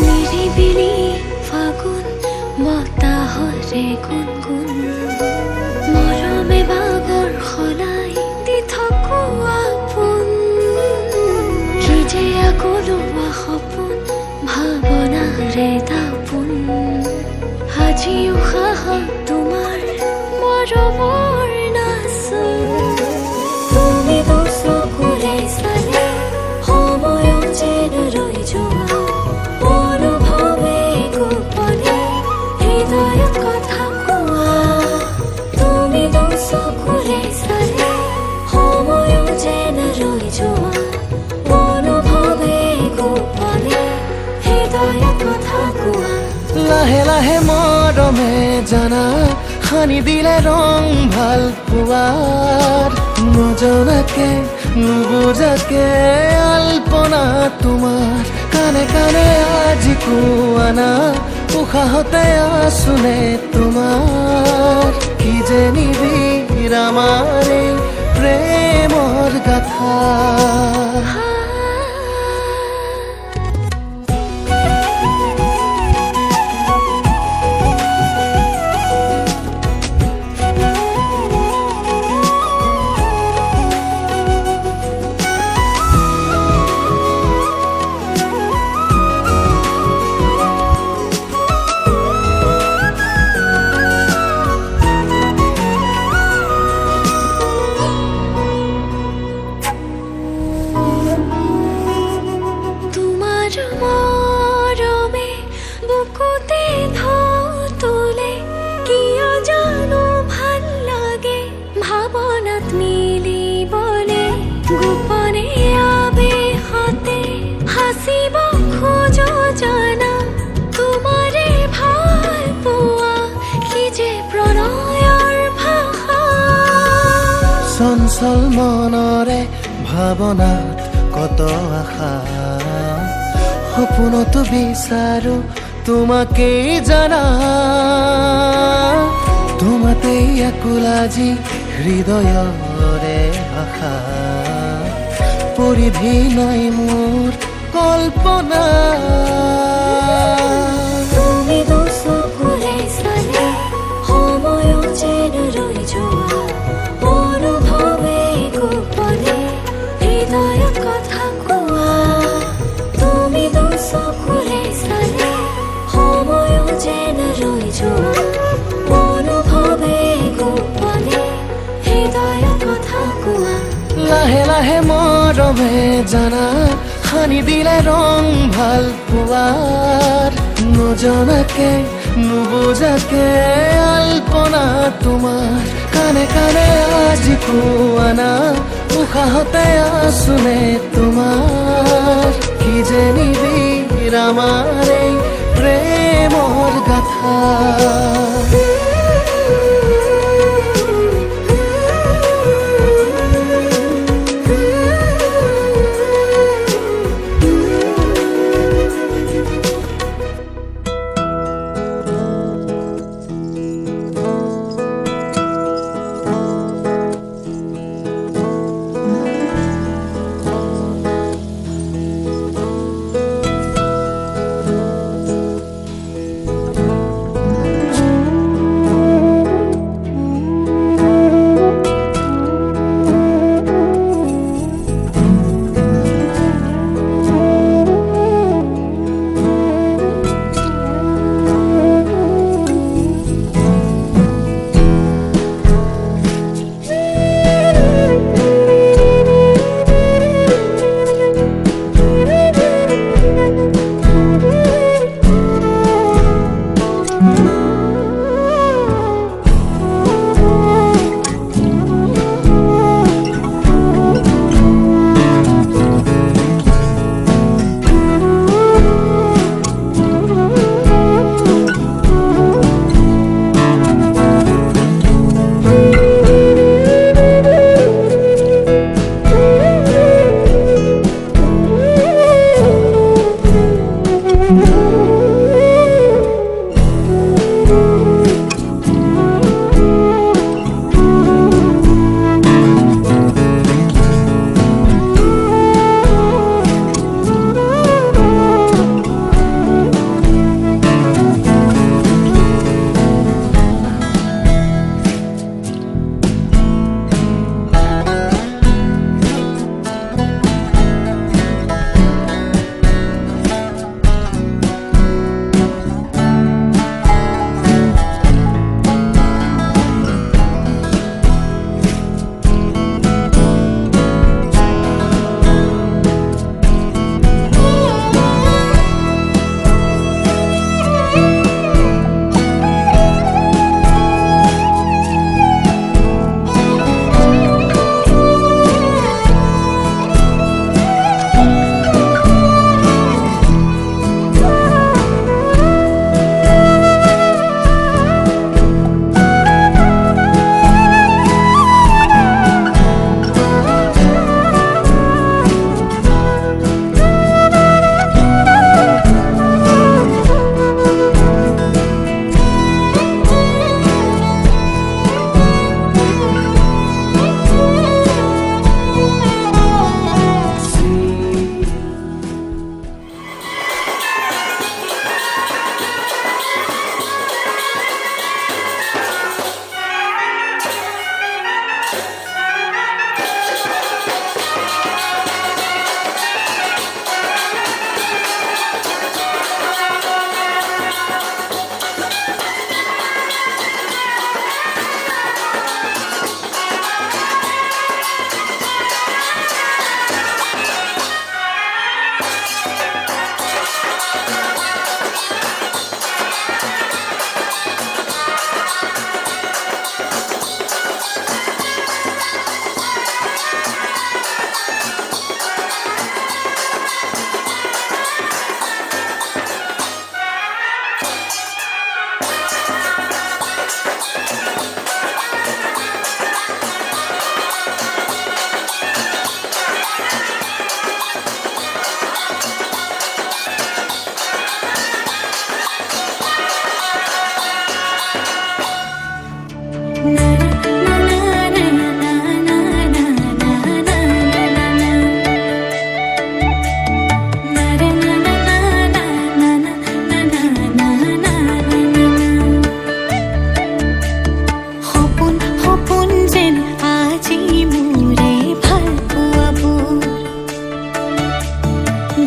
নিৰিবিলি ফাগুন বতাহৰে গুণগুণ মৰমে বাগৰ সলাই দি থাকো আপোন কি যে আকলোৱা সপোন ভাৱনাৰে দাপোন আজি উশাহ তোমাৰ মৰমৰ নাচোন তুমি চকুৰে চালে সময় যেন ৰৈ যোৱা অনুভৱে গোপনে হৃদয়ত কথা কোৱা তুমি চকুৰে চালে সময় যেন ৰৈ যোৱা অনুভৱে গোপনে হৃদয়ত কথা কোৱা লাহে লাহে মৰমে জানা সানি দিলে ৰং ভাল পোৱাৰ নজনাকে নুবুজাকে আলপনা তোমাৰ কানে কানে আজি কোৱানা উশাহতে আছোনে তোমাৰ কি যে নিবিড় আমাৰ এই প্ৰেমৰ গাথা মৰমে বুকুতে ঢৌ তোলে কিয় জানো ভাল লাগে ভাৱনাত মিলিবলে গোপনে আৱেশতে সাঁচিব খোজো জানা তোমাৰে ভাল পোৱা কি যে প্ৰণয়ৰ ভাষা চঞ্চল মনৰে ভাৱনাত কত আশা সপোনতো বিচাৰো তোমাকেই জানা তোমাতেই আকুল আজি হৃদয়ৰে ভাষা পৰিধি নাই মোৰ কল্পনা তুমি চকুৰে চালে সময় যেন ৰৈ যোৱা অনুভৱে গোপনে হৃদয়ত কথা কোৱা তুমি চকুৰে চালে সময় যেন ৰৈ যোৱা অনুভৱে গোপনে হৃদয়ত কথা কোৱা লাহে লাহে মৰমে জানা সানি দিলে ৰং ভাল পোৱাৰ নজনাকে নুবুজাকে আলপনা তোমাৰ কানে কানে আজি কোৱানা উশাহতে আছোনে তোমাৰ কি যে নিবিড় আমাৰ এই প্ৰেমৰ গাথা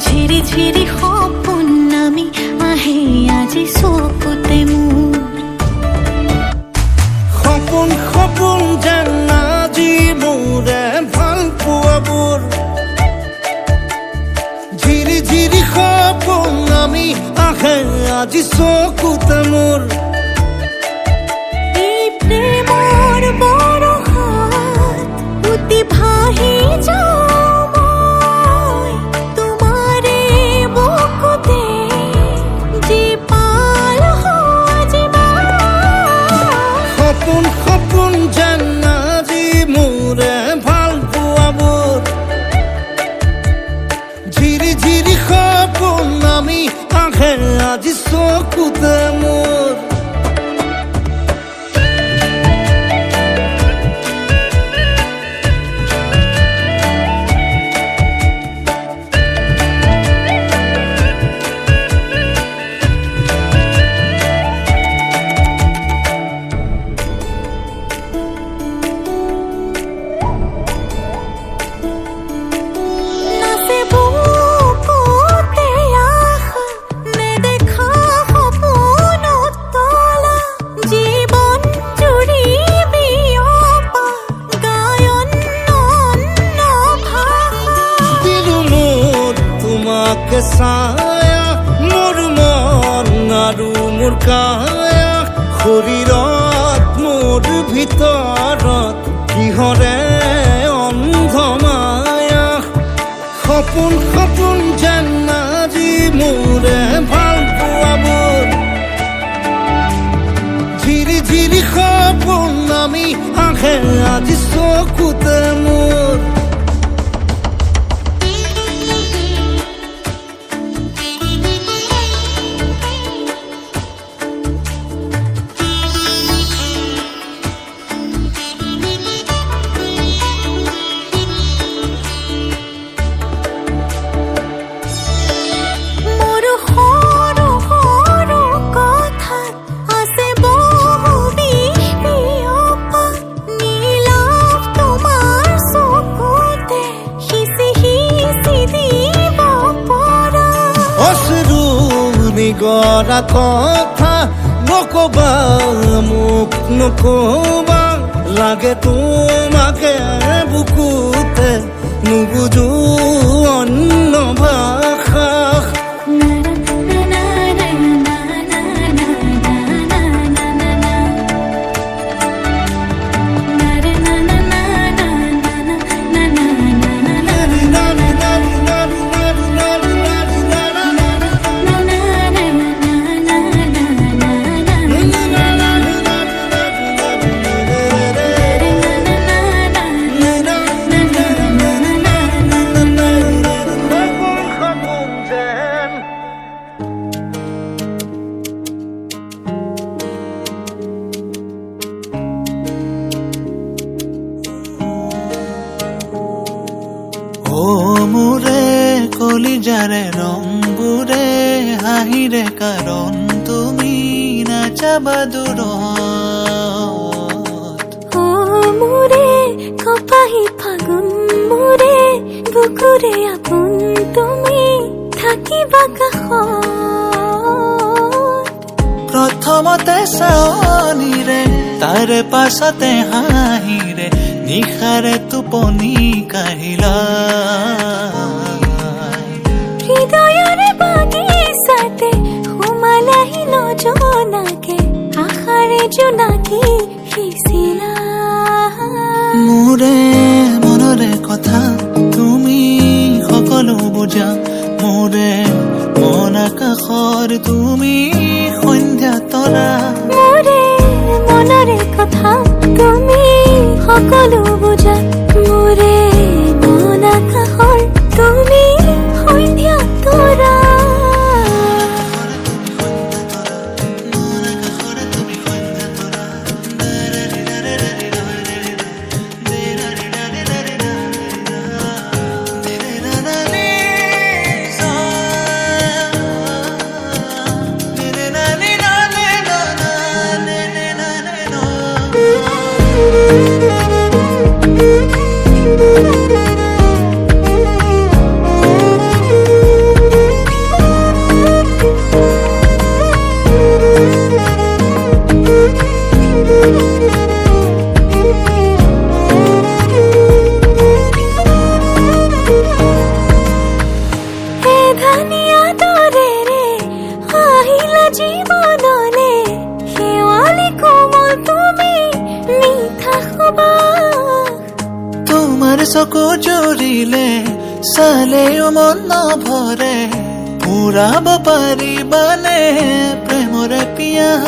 ঝিৰি ঝিৰি সপোন নামি আহে আজি চকুতে মোৰ সপোন সপোন যেন আজি মোৰে ভাল পোৱাবোৰ ঝিৰি ঝিৰি সপোন নামি আহে আজি চকুতে মোৰ এই প্ৰেমৰ বৰষাত উটি ভাহি যাওঁ সপোন সপোন যেন আজি মোৰে ভাল পোৱাবোৰ ঝিৰি ঝিৰি সপোন নামি আহে আজি চকুতে মোৰ ছায়া মোৰ মন আৰু মোৰ কায়া শৰীৰত মোৰ ভিতৰত কিহৰে অন্ধ মায়া সপোন সপোন যেন আজি মোৰে ভাল পোৱাবোৰ ঝিৰি ঝিৰি সপোন নামি আহে আজি চকুতে মোৰ গৰা কথা নকবা মোক নকবা লাগে তোমাকে বুকুতে নুবুজো অন্য ভাষা মোৰে কলিজাৰে ৰংবোৰে হাঁহিৰে কাৰণ তুমি নাযাবা দূৰত মোৰে কপাহী ফাগুন মোৰে বুকুৰে আপোন তুমি থাকিবা কাষত প্ৰথমতে চাৱনিৰে তাৰে পাছতে হাঁহিৰে নিশাৰে টোপনি কাঢ়িলা হৃদয়ৰে বাগিচাতে সোমালাহি নজনাকে আশাৰে জোনাকী সিঁচিলা মোৰে মনৰে কথা তুমি সকলো বুজা মোৰে মন আকাশৰ তুমি সন্ধ্যা তৰা মোৰে মনৰে কথা তুমি সকলো বুজা মোৰে মন আকাশৰ তুমি সন্ধ্যা তৰা ধনিয়া দৰে ৰে আহিলা জীৱনলে শেৱালি কোমল তুমি মিঠা সুবাস তোমাৰ চকু জুৰিলে চালেও মন নভৰে পুৰাব পাৰিবানে প্ৰেমৰে পিয়াহ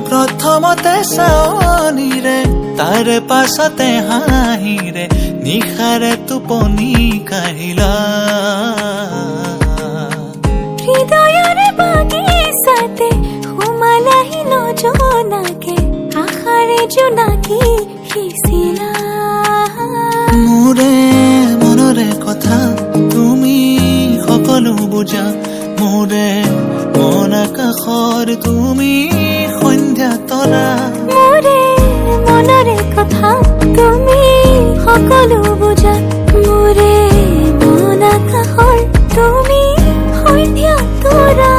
প্ৰথমতে চাৱনিৰে তাৰে পাছতে হাঁহিৰে নিশাৰে টোপনি কাঢ়িলা হৃদয়ৰে বাগিচাতে সোমালাহি নজনাকে আশাৰে জোনাকী সিঁচিলা মোৰে মনৰে কথা তুমি সকলো বুজা মোৰে মন আকাশৰ তুমি সন্ধ্যা তৰা মোৰে মনৰে কথা তুমি সকলো বুজা মোৰে মন আকাশৰ তুমি সন্ধ্যা তৰা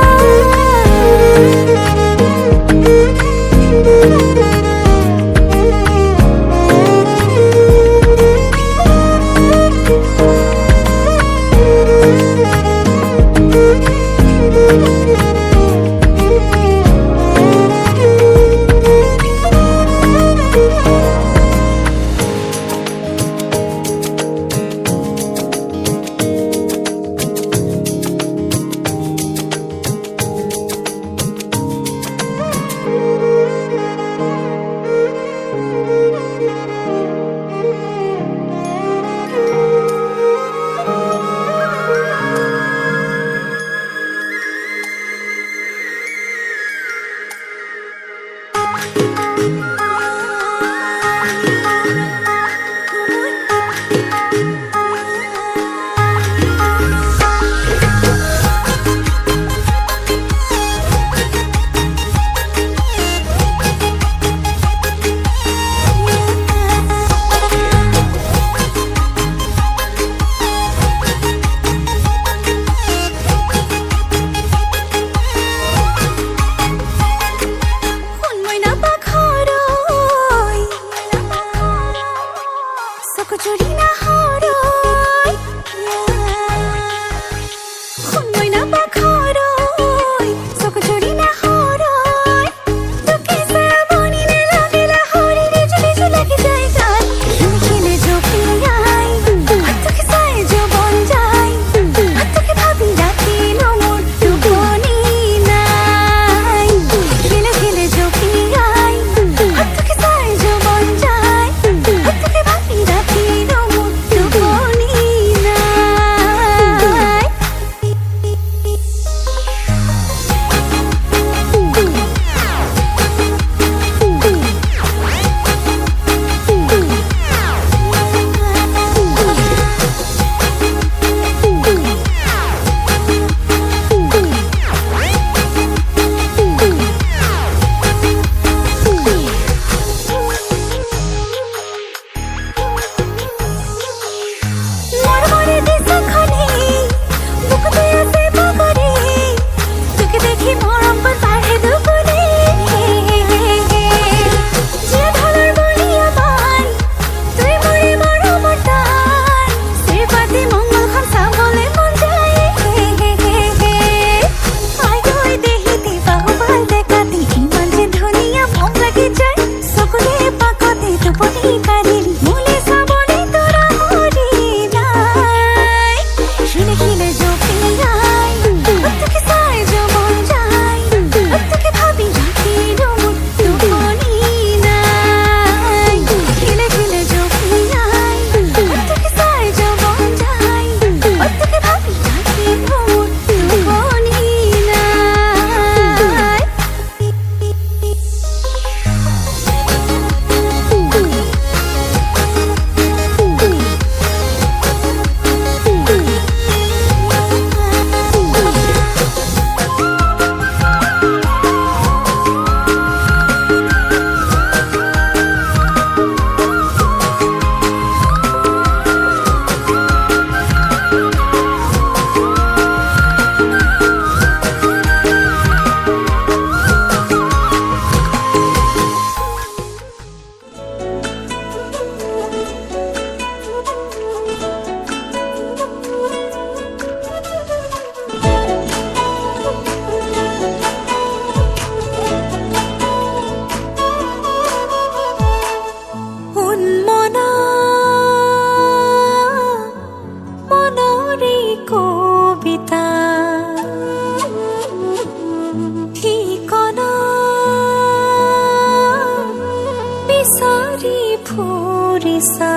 নিচা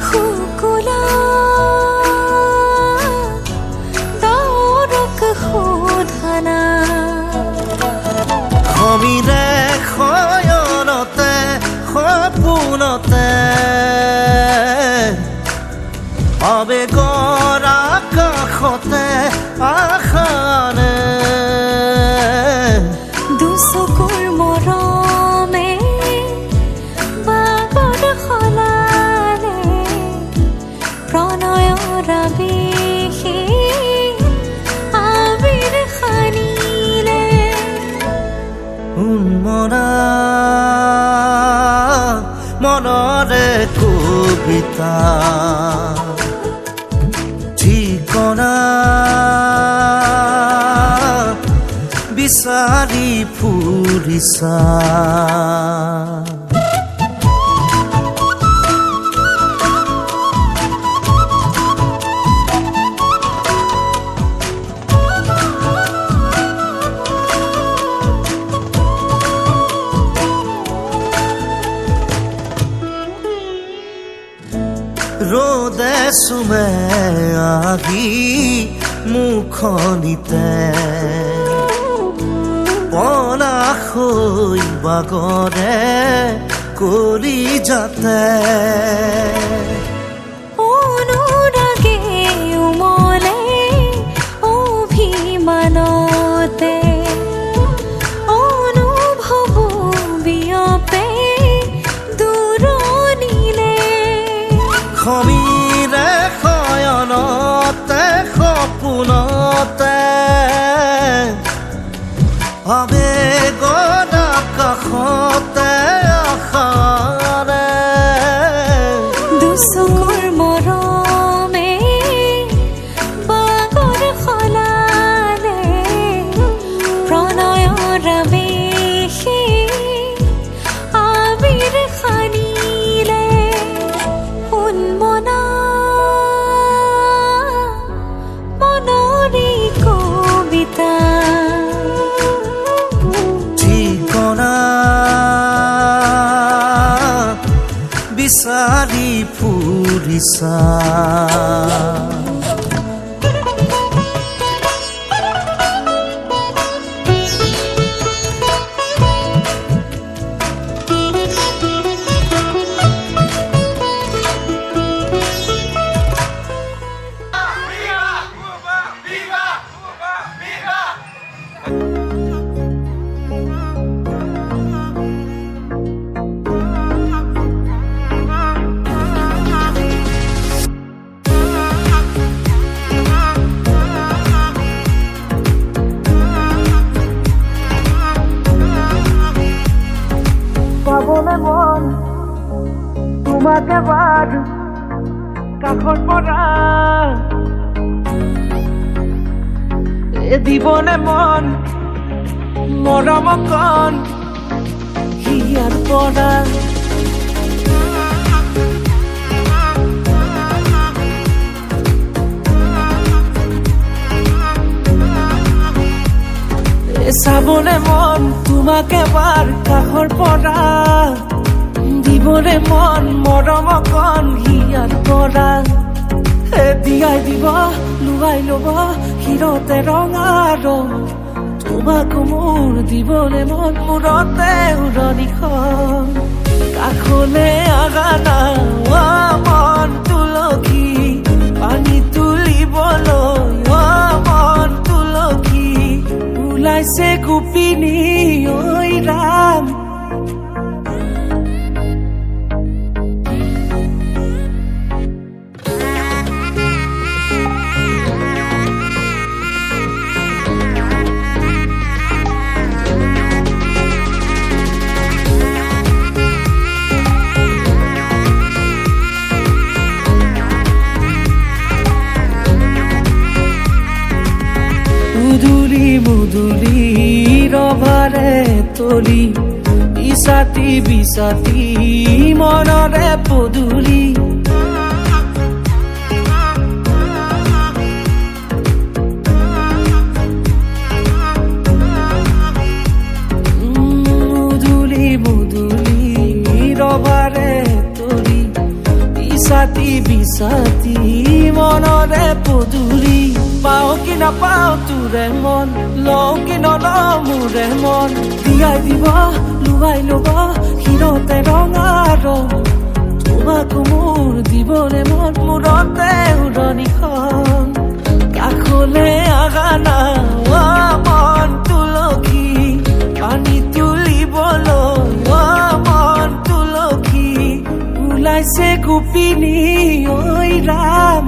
শুকুলা দৌৰক সোধনা সমীৰে শয়নতে সপোনতে আবেগৰ আকাশতে আশানে দুচকুৰ মৰমে বাগৰ সলালে প্ৰণয়ৰ আবেশে আবিৰ সানিলে উন্মনা মনৰে কবিতা ঠিকনা বিচাৰি ফুৰিছা ৰ'দে চুমে আহি মুখনিতে পলাশৈ বাগৰে কৰি যাতে অনুৰাগে উমলে অভিমানতে অনুভৱ বিয়পে দূৰণিলে সমীৰে শয়নতে সপোনতে আবেগৰ আকাশতে আশাৰে দুচকুৰ মৰমে বাগৰ সলালে প্ৰণয়ৰ আবেশে আবিৰ সানিলে উন্মনা মনৰে কবিতা ঠিকনা বিচাৰি ফুৰিছা পাবলে মন তোমাকে বাদ কাষৰ পৰা দিবনে মন মৰম কণ হিয়াৰ পৰা চাবলে মন তোমাকে বাৰ কাষৰ পৰা দিবলে মন মৰম কণ হিয়াৰ পৰা দিয়াই দিব লুৱাই ল'ব হিৰতে ৰঙা ৰং তোমাকো মোৰ দিবলে মন মূৰতে উৰণিখন কাষলে আগানা মন তুলসী পানী তুলিবলৈ মন তুলসী ওলাইছে গোপিনী ঐ ৰাম মুদুলি ৰভাৰে তলি বিচাতি বিচাতি মনৰে পদুলি মুদুলি মুদুলি ইছাতি বিচাতি মনৰে পদূলি পাও কি নাপাও তোৰে মন লওঁ কি নলওঁ মোৰে মন দিয়াই দিব লুৱাই ল'ব শিৰতে ৰঙা ৰং তোমাকো মোৰ দিবলে মন মূৰতে উৰণিখন কাষলে আগা না মন তুলসী পানী তুলিবলৈ মন তুলসী ওলাইছে গোপিনী ঐ ৰাম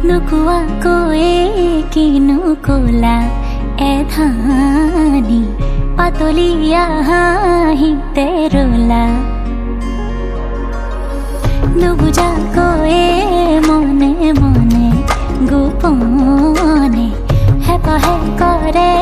নোকোৱাকৈ কিনো কলা এধানি পাতলীয়া হাঁহিতে ৰলা নুবুজাকৈ মনে মনে গোপনে হেঁপাহে কৰে